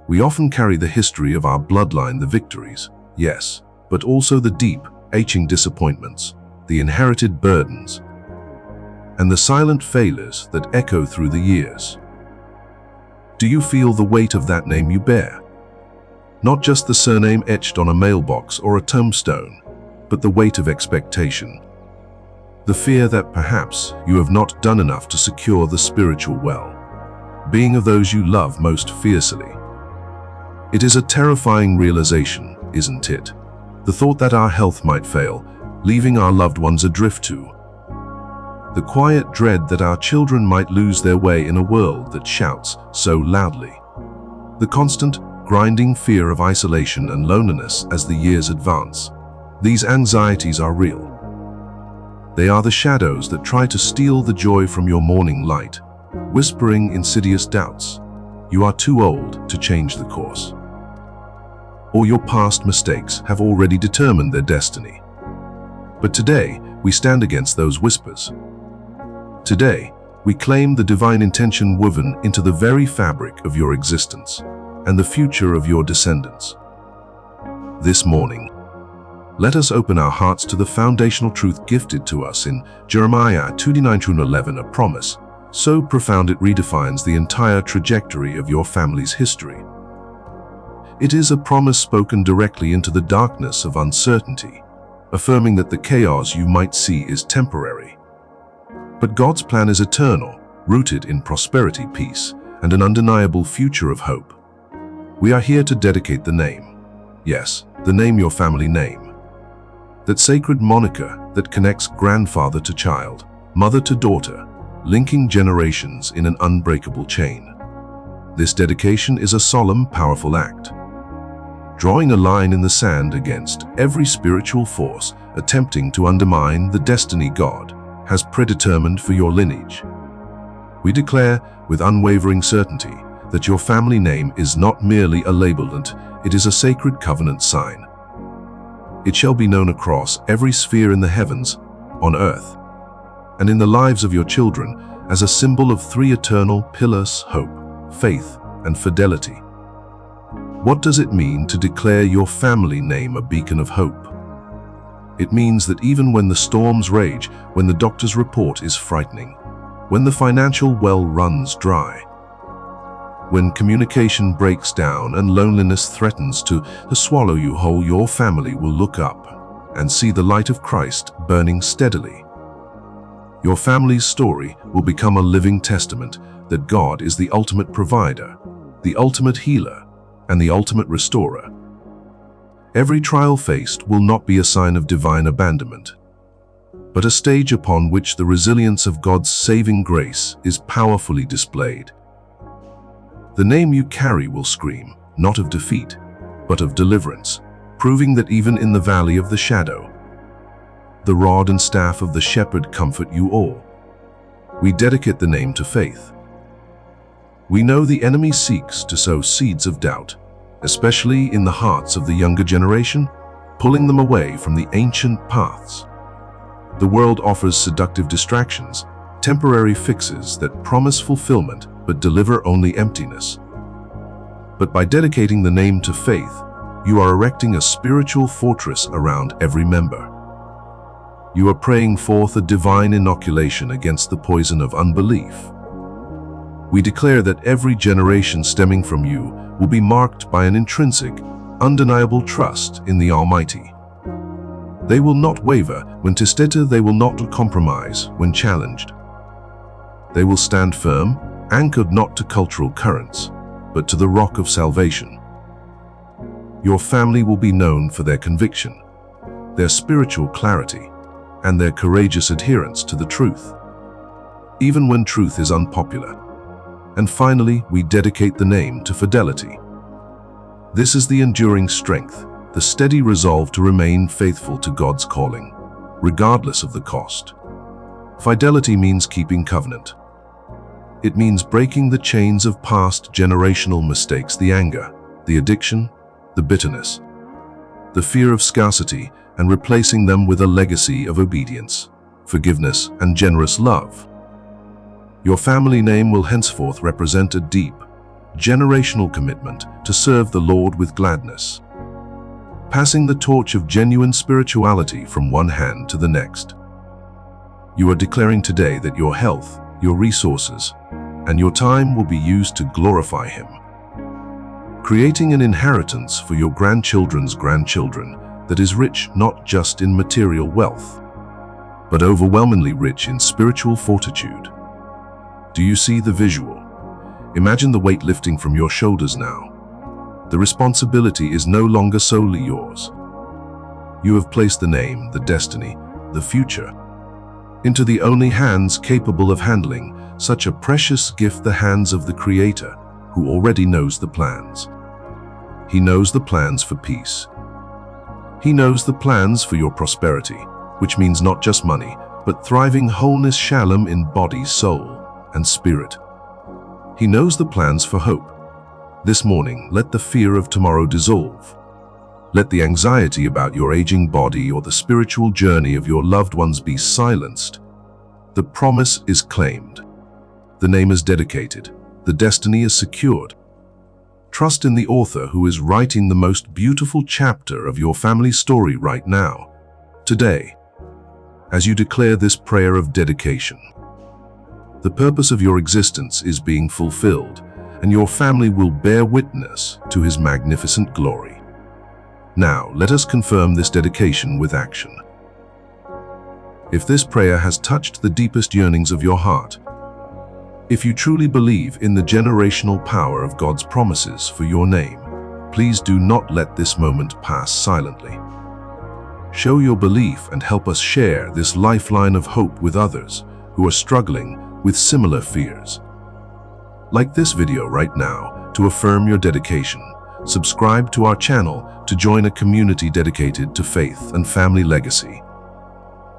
We often carry the history of our bloodline, the victories, yes, but also the deep, aching disappointments, the inherited burdens, and the silent failures that echo through the years. Do you feel the weight of that name you bear? Not just the surname etched on a mailbox or a tombstone, but the weight of expectation. The fear that perhaps you have not done enough to secure the spiritual well-being of those you love most fiercely. It is a terrifying realization, isn't it? The thought that our health might fail, leaving our loved ones adrift to. The quiet dread that our children might lose their way in a world that shouts so loudly. The constant, grinding fear of isolation and loneliness as the years advance. These anxieties are real. They are the shadows that try to steal the joy from your morning light, whispering insidious doubts. You are too old to change the course. Or your past mistakes have already determined their destiny. But today, we stand against those whispers. Today, we claim the divine intention woven into the very fabric of your existence and the future of your descendants. This morning, let us open our hearts to the foundational truth gifted to us in Jeremiah 29:11, a promise so profound it redefines the entire trajectory of your family's history. It is a promise spoken directly into the darkness of uncertainty, affirming that the chaos you might see is temporary. But God's plan is eternal, rooted in prosperity, peace, and an undeniable future of hope. We are here to dedicate the name. Yes, the name your family name. That sacred moniker that connects grandfather to child, mother to daughter, linking generations in an unbreakable chain. This dedication is a solemn, powerful act, drawing a line in the sand against every spiritual force attempting to undermine the destiny God has predetermined for your lineage. We declare with unwavering certainty that your family name is not merely a labelant, it is a sacred covenant sign. It shall be known across every sphere in the heavens, on earth, and in the lives of your children as a symbol of three eternal pillars: hope, faith, and fidelity. What does it mean to declare your family name a beacon of hope? It means that even when the storms rage, when the doctor's report is frightening, when the financial well runs dry, when communication breaks down and loneliness threatens to swallow you whole, your family will look up and see the light of Christ burning steadily. Your family's story will become a living testament that God is the ultimate provider, the ultimate healer, and the ultimate restorer. Every trial faced will not be a sign of divine abandonment, but a stage upon which the resilience of God's saving grace is powerfully displayed. The name you carry will scream, not of defeat, but of deliverance, proving that even in the valley of the shadow, the rod and staff of the shepherd comfort you all. We dedicate the name to faith. We know the enemy seeks to sow seeds of doubt, especially in the hearts of the younger generation, pulling them away from the ancient paths. The world offers seductive distractions, temporary fixes that promise fulfillment but deliver only emptiness. But by dedicating the name to faith, you are erecting a spiritual fortress around every member. You are praying forth a divine inoculation against the poison of unbelief. We declare that every generation stemming from you will be marked by an intrinsic, undeniable trust in the Almighty. They will not waver when tested, they will not compromise when challenged. They will stand firm, anchored not to cultural currents, but to the rock of salvation. Your family will be known for their conviction, their spiritual clarity, and their courageous adherence to the truth, even when truth is unpopular. And finally, we dedicate the name to fidelity. This is the enduring strength, the steady resolve to remain faithful to God's calling, regardless of the cost. Fidelity means keeping covenant. It means breaking the chains of past generational mistakes, the anger, the addiction, the bitterness, the fear of scarcity, and replacing them with a legacy of obedience, forgiveness, and generous love. Your family name will henceforth represent a deep, generational commitment to serve the Lord with gladness. Passing the torch of genuine spirituality from one hand to the next. You are declaring today that your health, your resources, and your time will be used to glorify Him. Creating an inheritance for your grandchildren's grandchildren that is rich not just in material wealth, but overwhelmingly rich in spiritual fortitude. Do you see the visual? Imagine the weight lifting from your shoulders now. The responsibility is no longer solely yours. You have placed the name, the destiny, the future, into the only hands capable of handling such a precious gift, the hands of the Creator, who already knows the plans. He knows the plans for peace. He knows the plans for your prosperity, which means not just money, but thriving wholeness, shalom in body, soul, and spirit. He knows the plans for hope. This morning, let the fear of tomorrow dissolve. Let the anxiety about your aging body or the spiritual journey of your loved ones be silenced. The promise is claimed. The name is dedicated. The destiny is secured. Trust in the author who is writing the most beautiful chapter of your family story right now, today, as you declare this prayer of dedication. The purpose of your existence is being fulfilled, and your family will bear witness to His magnificent glory. Now, let us confirm this dedication with action. If this prayer has touched the deepest yearnings of your heart, if you truly believe in the generational power of God's promises for your name, please do not let this moment pass silently. Show your belief and help us share this lifeline of hope with others who are struggling with similar fears. Like this video right now to affirm your dedication. Subscribe to our channel to join a community dedicated to faith and family legacy.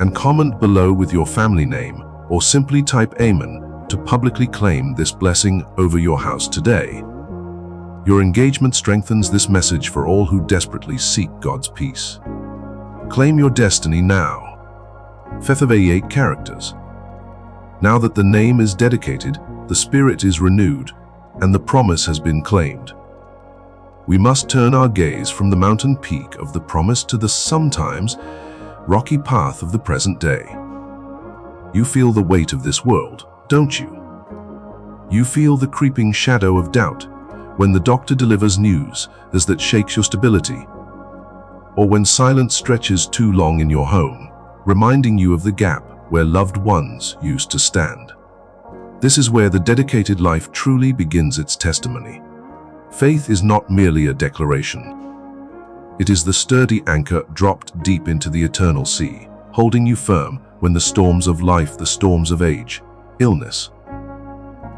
And comment below with your family name, or simply type Amen to publicly claim this blessing over your house today. Your engagement strengthens this message for all who desperately seek God's peace. Claim your destiny now. 8 characters. Now that the name is dedicated, the spirit is renewed, and the promise has been claimed. We must turn our gaze from the mountain peak of the promise to the sometimes rocky path of the present day. You feel the weight of this world, don't you? You feel the creeping shadow of doubt when the doctor delivers news as that shakes your stability, or when silence stretches too long in your home, reminding you of the gap where loved ones used to stand. This is where the dedicated life truly begins its testimony. Faith is not merely a declaration. It is the sturdy anchor dropped deep into the eternal sea, holding you firm when the storms of life, the storms of age, illness,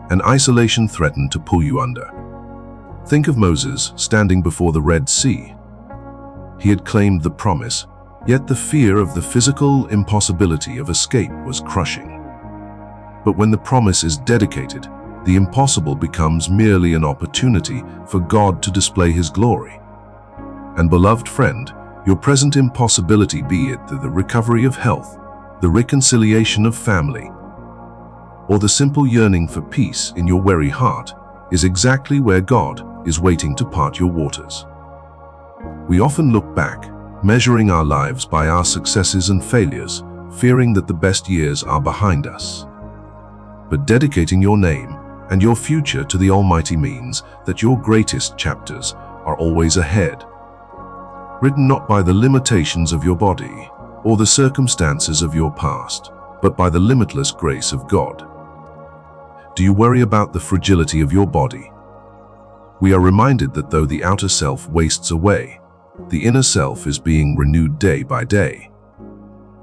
and isolation threaten to pull you under. Think of Moses standing before the Red Sea. He had claimed the promise, yet the fear of the physical impossibility of escape was crushing. But when the promise is dedicated, the impossible becomes merely an opportunity for God to display His glory. And beloved friend, your present impossibility, be it the recovery of health, the reconciliation of family, or the simple yearning for peace in your weary heart, is exactly where God is waiting to part your waters. We often look back, measuring our lives by our successes and failures, fearing that the best years are behind us. But dedicating your name and your future to the Almighty means that your greatest chapters are always ahead, written not by the limitations of your body or the circumstances of your past, but by the limitless grace of God. Do you worry about the fragility of your body? We are reminded that though the outer self wastes away, the inner self is being renewed day by day.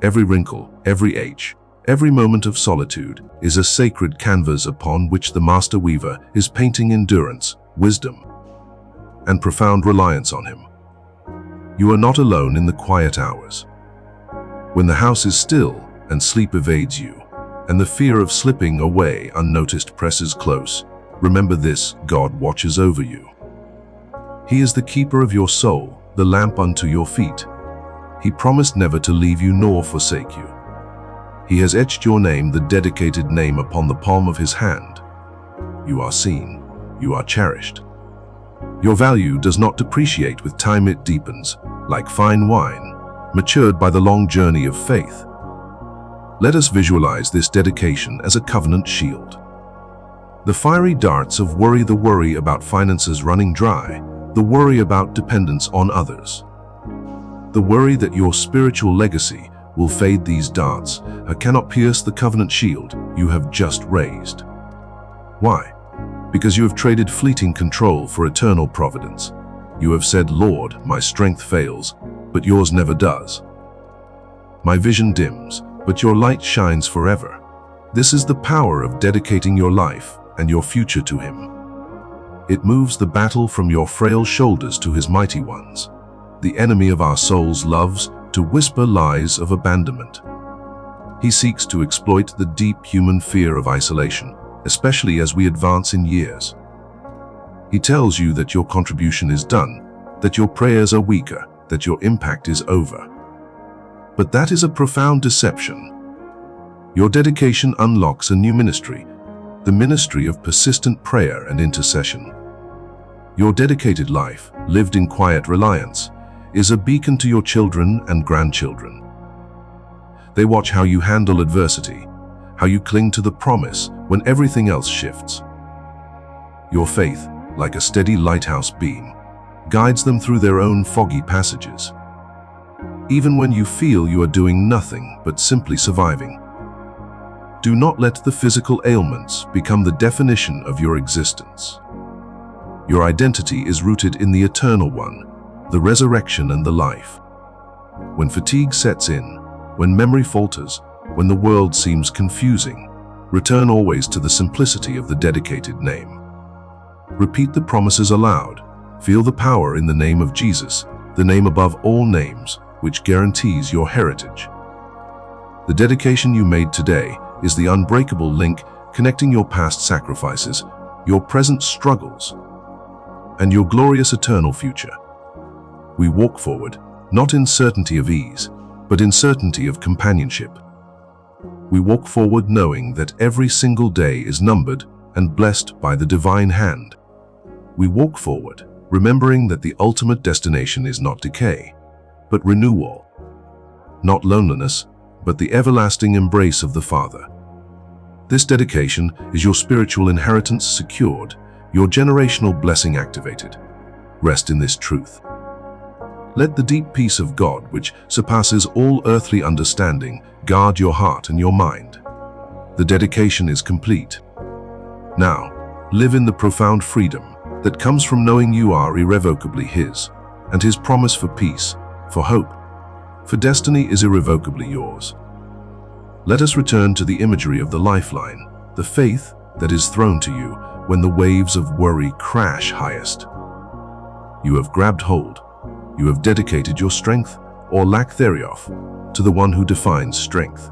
Every wrinkle, every ache, every moment of solitude is a sacred canvas upon which the master weaver is painting endurance, wisdom, and profound reliance on Him. You are not alone in the quiet hours. When the house is still and sleep evades you, and the fear of slipping away unnoticed presses close, remember this: God watches over you. He is the keeper of your soul, the lamp unto your feet. He promised never to leave you nor forsake you. He has etched your name, the dedicated name, upon the palm of His hand. You are seen, you are cherished. Your value does not depreciate with time, it deepens, like fine wine, matured by the long journey of faith. Let us visualize this dedication as a covenant shield. The fiery darts of worry, the worry about finances running dry, the worry about dependence on others. The worry that your spiritual legacy will fade, these darts cannot pierce the covenant shield you have just raised. Why? Because you have traded fleeting control for eternal providence. You have said, Lord, my strength fails, but yours never does. My vision dims, but your light shines forever. This is the power of dedicating your life and your future to Him. It moves the battle from your frail shoulders to His mighty ones. The enemy of our souls loves to whisper lies of abandonment. He seeks to exploit the deep human fear of isolation, especially as we advance in years. He tells you that your contribution is done, that your prayers are weaker, that your impact is over. But that is a profound deception. Your dedication unlocks a new ministry, the ministry of persistent prayer and intercession. Your dedicated life, lived in quiet reliance, is a beacon to your children and grandchildren. They watch how you handle adversity, how you cling to the promise when everything else shifts. Your faith, like a steady lighthouse beam, guides them through their own foggy passages. Even when you feel you are doing nothing but simply surviving. Do not let the physical ailments become the definition of your existence. Your identity is rooted in the Eternal One, the resurrection and the life. When fatigue sets in, when memory falters, when the world seems confusing, return always to the simplicity of the dedicated name. Repeat the promises aloud. Feel the power in the name of Jesus, the name above all names, which guarantees your heritage. The dedication you made today is the unbreakable link connecting your past sacrifices, your present struggles, and your glorious eternal future. We walk forward, not in certainty of ease, but in certainty of companionship. We walk forward knowing that every single day is numbered and blessed by the divine hand. We walk forward, remembering that the ultimate destination is not decay, but renewal. Not loneliness, but the everlasting embrace of the Father. This dedication is your spiritual inheritance secured, your generational blessing activated. Rest in this truth. Let the deep peace of God, which surpasses all earthly understanding, guard your heart and your mind. The dedication is complete. Now, live in the profound freedom that comes from knowing you are irrevocably His, and His promise for peace, for hope, for destiny is irrevocably yours. Let us return to the imagery of the lifeline, the faith that is thrown to you when the waves of worry crash highest. You have grabbed hold. You have dedicated your strength, or lack thereof, to the one who defines strength.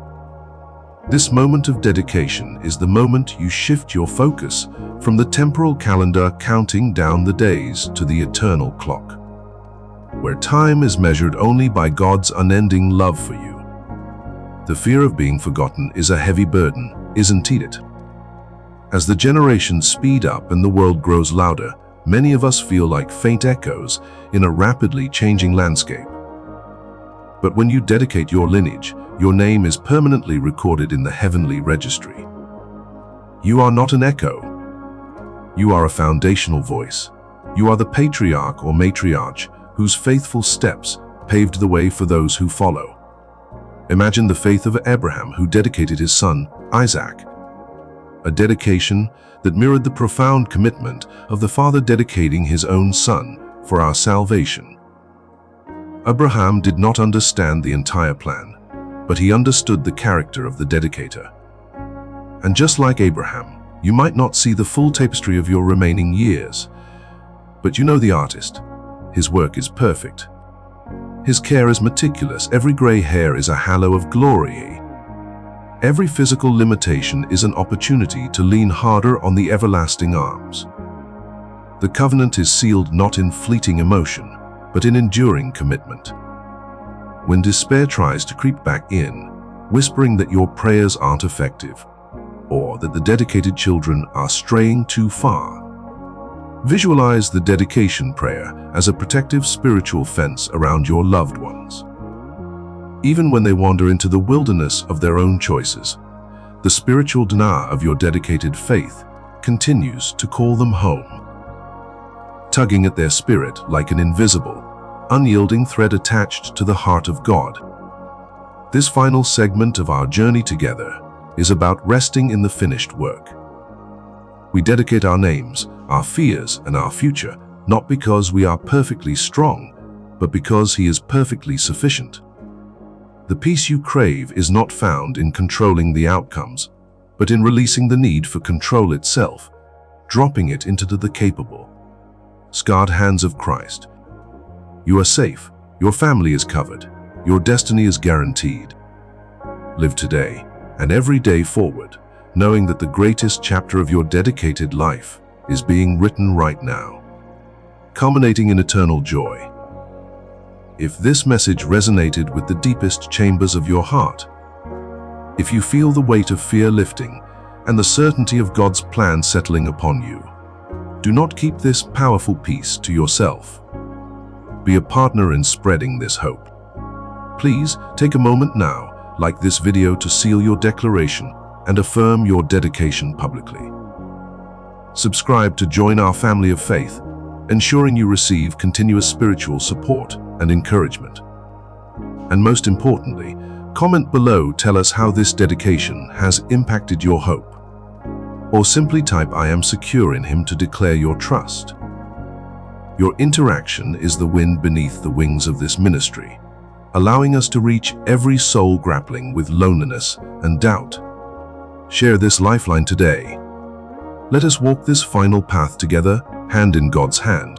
This moment of dedication is the moment you shift your focus from the temporal calendar counting down the days to the eternal clock, where time is measured only by God's unending love for you. The fear of being forgotten is a heavy burden, isn't it? As the generations speed up and the world grows louder, many of us feel like faint echoes in a rapidly changing landscape. But when you dedicate your lineage, your name is permanently recorded in the heavenly registry. You are not an echo. You are a foundational voice. You are the patriarch or matriarch whose faithful steps paved the way for those who follow. Imagine the faith of Abraham, who dedicated his son, Isaac. A dedication that mirrored the profound commitment of the father dedicating his own son for our salvation. Abraham did not understand the entire plan, but he understood the character of the dedicator. And just like Abraham, you might not see the full tapestry of your remaining years, but you know the artist. His work is perfect. His care is meticulous. Every gray hair is a halo of glory. Every physical limitation is an opportunity to lean harder on the everlasting arms. The covenant is sealed not in fleeting emotion, but in enduring commitment. When despair tries to creep back in, whispering that your prayers aren't effective, or that the dedicated children are straying too far, Visualize the dedication prayer as a protective spiritual fence around your loved ones. Even when they wander into the wilderness of their own choices, the spiritual dana of your dedicated faith continues to call them home, tugging at their spirit like an invisible, unyielding thread attached to the heart of God. This final segment of our journey together is about resting in the finished work. We dedicate our names, our fears, and our future, not because we are perfectly strong, but because He is perfectly sufficient. The peace you crave is not found in controlling the outcomes, but in releasing the need for control itself, dropping it into the capable, scarred hands of Christ. You are safe, your family is covered, your destiny is guaranteed. Live today and every day forward, knowing that the greatest chapter of your dedicated life is being written right now, culminating in eternal joy. If this message resonated with the deepest chambers of your heart, if you feel the weight of fear lifting and the certainty of God's plan settling upon you, do not keep this powerful peace to yourself. Be a partner in spreading this hope. Please take a moment now, like this video, to seal your declaration and affirm your dedication publicly. Subscribe to join our family of faith, ensuring you receive continuous spiritual support and encouragement. And most importantly, comment below, tell us how this dedication has impacted your hope. Or simply type "I am secure in Him" to declare your trust. Your interaction is the wind beneath the wings of this ministry, allowing us to reach every soul grappling with loneliness and doubt. Share this lifeline today. Let us walk this final path together, hand in God's hand.